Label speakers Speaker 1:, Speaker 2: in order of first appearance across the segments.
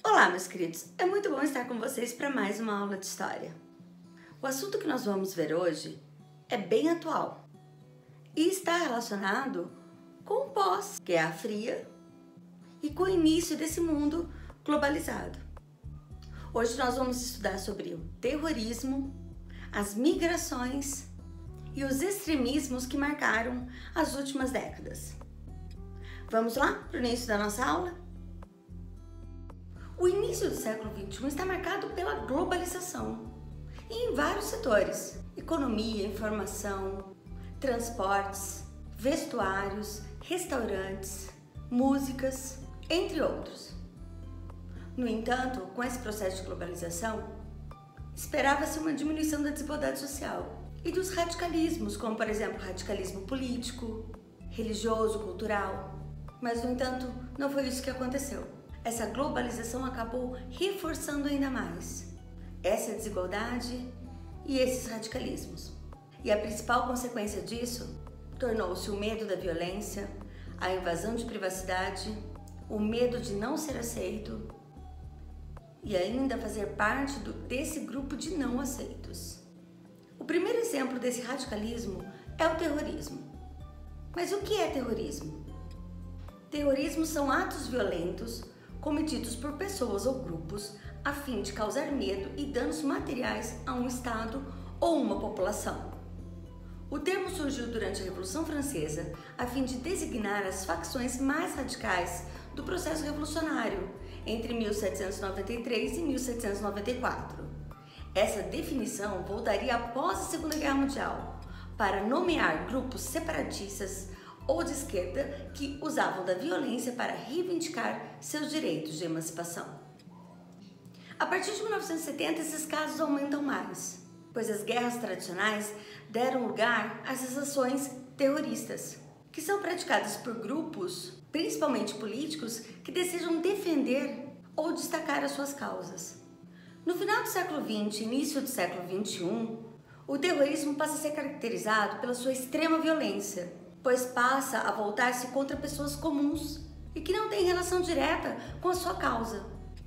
Speaker 1: Olá, meus queridos! É muito bom estar com vocês para mais uma aula de história. O assunto que nós vamos ver hoje é bem atual e está relacionado com o pós-Guerra Fria e com o início desse mundo globalizado. Hoje nós vamos estudar sobre o terrorismo, as migrações e os extremismos que marcaram as últimas décadas. Vamos lá para o início da nossa aula? O início do século XXI está marcado pela globalização em vários setores: economia, informação, transportes, vestuários, restaurantes, músicas, entre outros. No entanto, com esse processo de globalização, esperava-se uma diminuição da desigualdade social e dos radicalismos, como por exemplo radicalismo político, religioso, cultural. Mas, no entanto, não foi isso que aconteceu. Essa globalização acabou reforçando ainda mais essa desigualdade e esses radicalismos. E a principal consequência disso tornou-se o medo da violência, a invasão de privacidade, o medo de não ser aceito e ainda fazer parte desse grupo de não aceitos. O primeiro exemplo desse radicalismo é o terrorismo. Mas o que é terrorismo? Terrorismo são atos violentos cometidos por pessoas ou grupos a fim de causar medo e danos materiais a um estado ou uma população. O termo surgiu durante a Revolução Francesa a fim de designar as facções mais radicais do processo revolucionário entre 1793 e 1794. Essa definição voltaria após a Segunda Guerra Mundial para nomear grupos separatistas ou de esquerda que usavam da violência para reivindicar seus direitos de emancipação. A partir de 1970, esses casos aumentam mais, pois as guerras tradicionais deram lugar a essas ações terroristas, que são praticadas por grupos, principalmente políticos, que desejam defender ou destacar as suas causas. No final do século XX e início do século XXI, o terrorismo passa a ser caracterizado pela sua extrema violência, pois passa a voltar-se contra pessoas comuns e que não têm relação direta com a sua causa.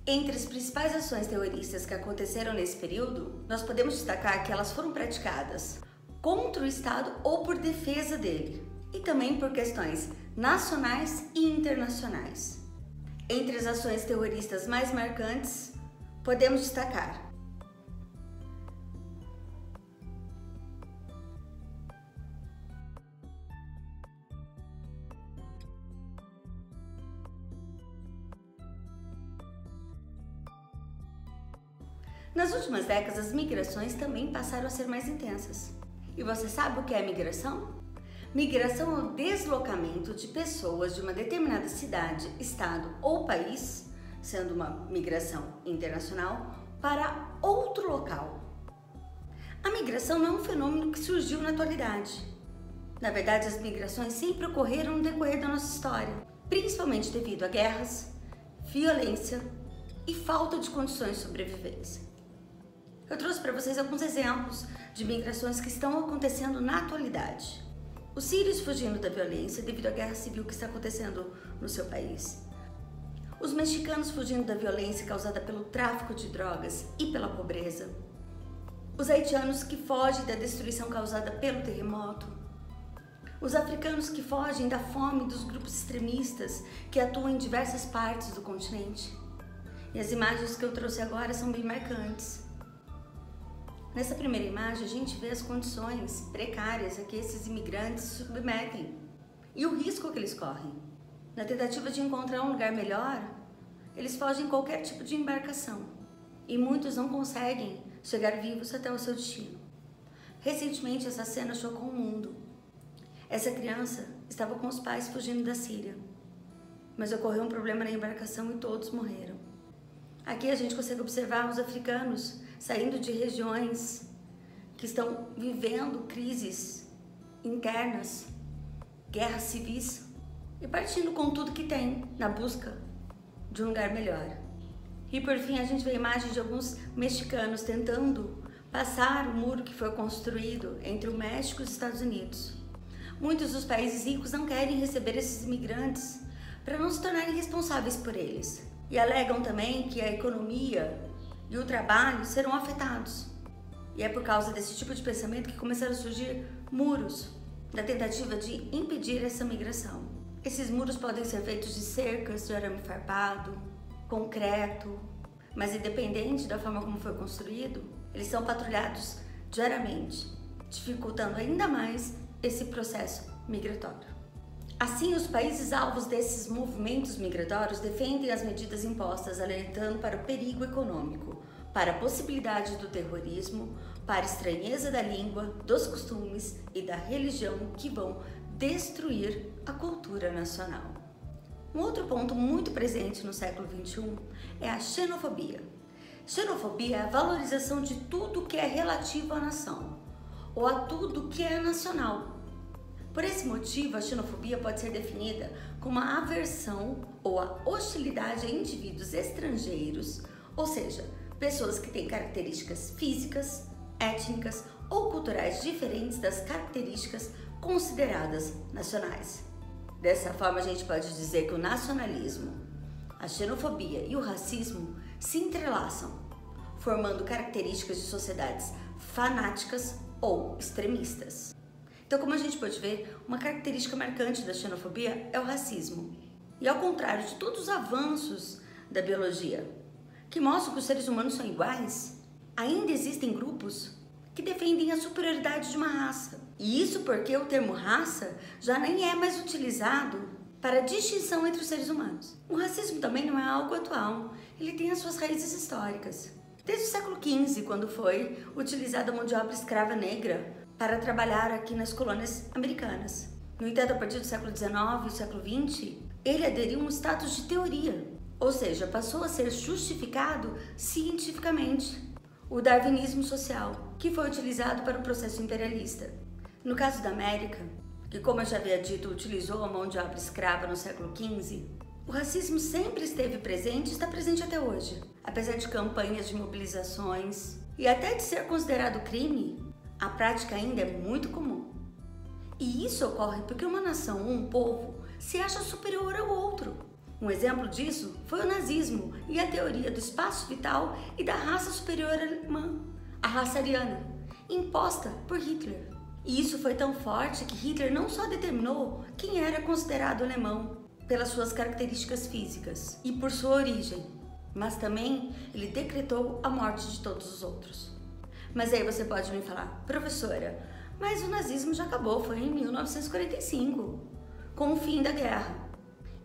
Speaker 1: Entre as principais ações terroristas que aconteceram nesse período, nós podemos destacar que elas foram praticadas contra o Estado ou por defesa dele, e também por questões nacionais e internacionais. Entre as ações terroristas mais marcantes, podemos destacar Nas últimas décadas, as migrações também passaram a ser mais intensas. E você sabe o que é migração? Migração é o deslocamento de pessoas de uma determinada cidade, estado ou país, sendo uma migração internacional, para outro local. A migração não é um fenômeno que surgiu na atualidade. Na verdade, as migrações sempre ocorreram no decorrer da nossa história, principalmente devido a guerras, violência e falta de condições de sobrevivência. Eu trouxe para vocês alguns exemplos de migrações que estão acontecendo na atualidade. Os sírios fugindo da violência devido à guerra civil que está acontecendo no seu país. Os mexicanos fugindo da violência causada pelo tráfico de drogas e pela pobreza. Os haitianos que fogem da destruição causada pelo terremoto. Os africanos que fogem da fome dos grupos extremistas que atuam em diversas partes do continente. E as imagens que eu trouxe agora são bem marcantes. Nessa primeira imagem, a gente vê as condições precárias a que esses imigrantes se submetem e o risco que eles correm. Na tentativa de encontrar um lugar melhor, eles fogem em qualquer tipo de embarcação e muitos não conseguem chegar vivos até o seu destino. Recentemente, essa cena chocou o mundo. Essa criança estava com os pais fugindo da Síria, mas ocorreu um problema na embarcação e todos morreram. Aqui a gente consegue observar os africanos saindo de regiões que estão vivendo crises internas, guerras civis e partindo com tudo que tem na busca de um lugar melhor. E por fim a gente vê a imagem de alguns mexicanos tentando passar o muro que foi construído entre o México e os Estados Unidos. Muitos dos países ricos não querem receber esses imigrantes para não se tornarem responsáveis por eles. E alegam também que a economia e o trabalho serão afetados. E é por causa desse tipo de pensamento que começaram a surgir muros, na tentativa de impedir essa migração. Esses muros podem ser feitos de cercas de arame farpado, concreto, mas independente da forma como foi construído, eles são patrulhados diariamente, dificultando ainda mais esse processo migratório. Assim, os países alvos desses movimentos migratórios defendem as medidas impostas, alertando para o perigo econômico, para a possibilidade do terrorismo, para a estranheza da língua, dos costumes e da religião que vão destruir a cultura nacional. Um outro ponto muito presente no século XXI é a xenofobia. Xenofobia é a valorização de tudo que é relativo à nação, ou a tudo que é nacional. Por esse motivo, a xenofobia pode ser definida como a aversão ou a hostilidade a indivíduos estrangeiros, ou seja, pessoas que têm características físicas, étnicas ou culturais diferentes das características consideradas nacionais. Dessa forma, a gente pode dizer que o nacionalismo, a xenofobia e o racismo se entrelaçam, formando características de sociedades fanáticas ou extremistas. Então, como a gente pode ver, uma característica marcante da xenofobia é o racismo. E ao contrário de todos os avanços da biologia, que mostram que os seres humanos são iguais, ainda existem grupos que defendem a superioridade de uma raça. E isso porque o termo raça já nem é mais utilizado para distinção entre os seres humanos. O racismo também não é algo atual, ele tem as suas raízes históricas. Desde o século XV, quando foi utilizada a mão de obra escrava negra para trabalhar aqui nas colônias americanas. No entanto, a partir do século XIX e século XX, ele aderiu a um status de teoria, ou seja, passou a ser justificado cientificamente. O darwinismo social, que foi utilizado para o processo imperialista. No caso da América, que, como eu já havia dito, utilizou a mão de obra escrava no século XV, o racismo sempre esteve presente e está presente até hoje. Apesar de campanhas de mobilizações e até de ser considerado crime, a prática ainda é muito comum. E isso ocorre porque uma nação ou um povo se acha superior ao outro. Um exemplo disso foi o nazismo e a teoria do espaço vital e da raça superior alemã, a raça ariana, imposta por Hitler. E isso foi tão forte que Hitler não só determinou quem era considerado alemão pelas suas características físicas e por sua origem, mas também ele decretou a morte de todos os outros. Mas aí você pode me falar, professora, mas o nazismo já acabou, foi em 1945, com o fim da guerra.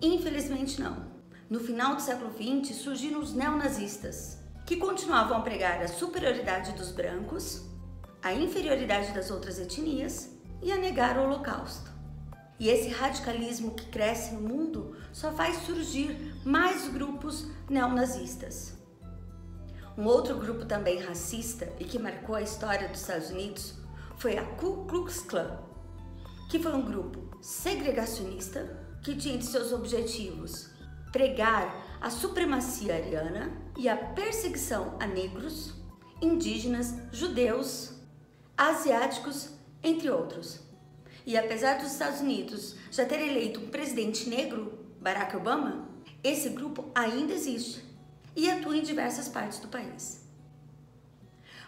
Speaker 1: Infelizmente não. No final do século XX surgiram os neonazistas, que continuavam a pregar a superioridade dos brancos, a inferioridade das outras etnias e a negar o Holocausto. E esse radicalismo que cresce no mundo só faz surgir mais grupos neonazistas. Um outro grupo também racista e que marcou a história dos Estados Unidos foi a Ku Klux Klan, que foi um grupo segregacionista que tinha entre seus objetivos pregar a supremacia ariana e a perseguição a negros, indígenas, judeus, asiáticos, entre outros. E apesar dos Estados Unidos já ter eleito um presidente negro, Barack Obama, esse grupo ainda existe e atua em diversas partes do país.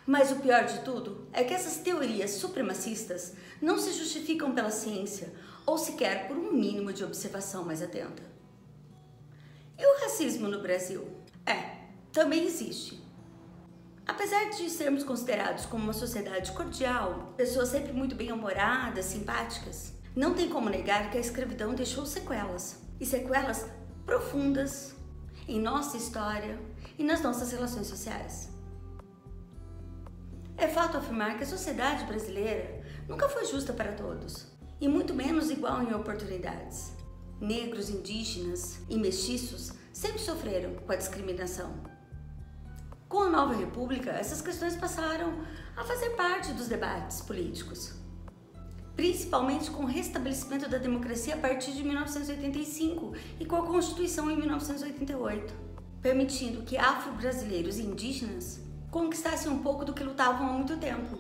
Speaker 1: Mas o pior de tudo é que essas teorias supremacistas não se justificam pela ciência ou sequer por um mínimo de observação mais atenta. E o racismo no Brasil? Também existe. Apesar de sermos considerados como uma sociedade cordial, pessoas sempre muito bem-humoradas, simpáticas, não tem como negar que a escravidão deixou sequelas, e sequelas profundas em nossa história e nas nossas relações sociais. É fato afirmar que a sociedade brasileira nunca foi justa para todos, e muito menos igual em oportunidades. Negros, indígenas e mestiços sempre sofreram com a discriminação. Com a nova república, essas questões passaram a fazer parte dos debates políticos, principalmente com o restabelecimento da democracia a partir de 1985 e com a Constituição em 1988, permitindo que afro-brasileiros e indígenas conquistassem um pouco do que lutavam há muito tempo,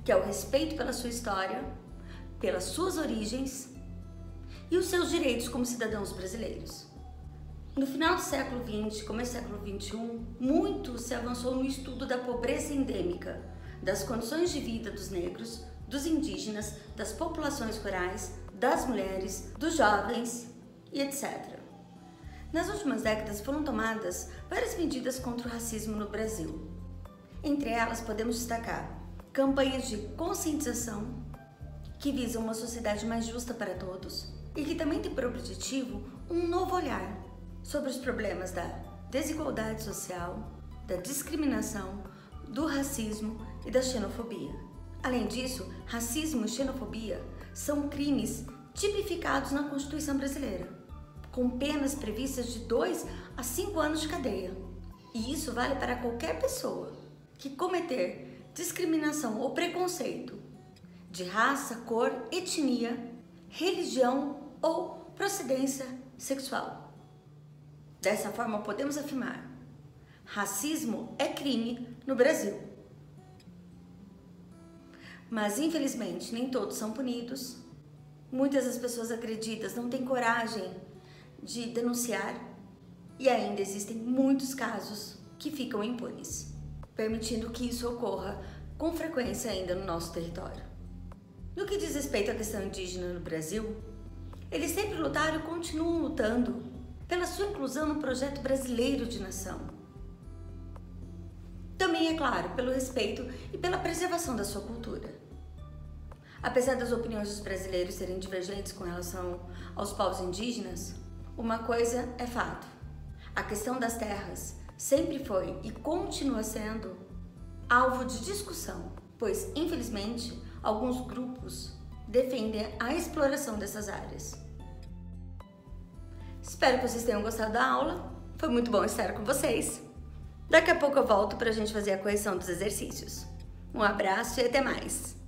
Speaker 1: que é o respeito pela sua história, pelas suas origens e os seus direitos como cidadãos brasileiros. No final do século XX, começo do século XXI, muito se avançou no estudo da pobreza endêmica, das condições de vida dos negros, dos indígenas, das populações rurais, das mulheres, dos jovens e etc. Nas últimas décadas foram tomadas várias medidas contra o racismo no Brasil. Entre elas podemos destacar campanhas de conscientização que visam uma sociedade mais justa para todos e que também tem por objetivo um novo olhar sobre os problemas da desigualdade social, da discriminação, do racismo e da xenofobia. Além disso, racismo e xenofobia são crimes tipificados na Constituição brasileira, com penas previstas de 2 a 5 anos de cadeia. E isso vale para qualquer pessoa que cometer discriminação ou preconceito de raça, cor, etnia, religião ou procedência sexual. Dessa forma, podemos afirmar: racismo é crime no Brasil. Mas, infelizmente, nem todos são punidos. Muitas das pessoas agredidas não têm coragem de denunciar e ainda existem muitos casos que ficam impunes, permitindo que isso ocorra com frequência ainda no nosso território. No que diz respeito à questão indígena no Brasil, eles sempre lutaram e continuam lutando pela sua inclusão no projeto brasileiro de nação. Também, é claro, pelo respeito e pela preservação da sua cultura. Apesar das opiniões dos brasileiros serem divergentes com relação aos povos indígenas, uma coisa é fato: a questão das terras sempre foi e continua sendo alvo de discussão, pois, infelizmente, alguns grupos defendem a exploração dessas áreas. Espero que vocês tenham gostado da aula, foi muito bom estar com vocês. Daqui a pouco eu volto para a gente fazer a correção dos exercícios. Um abraço e até mais!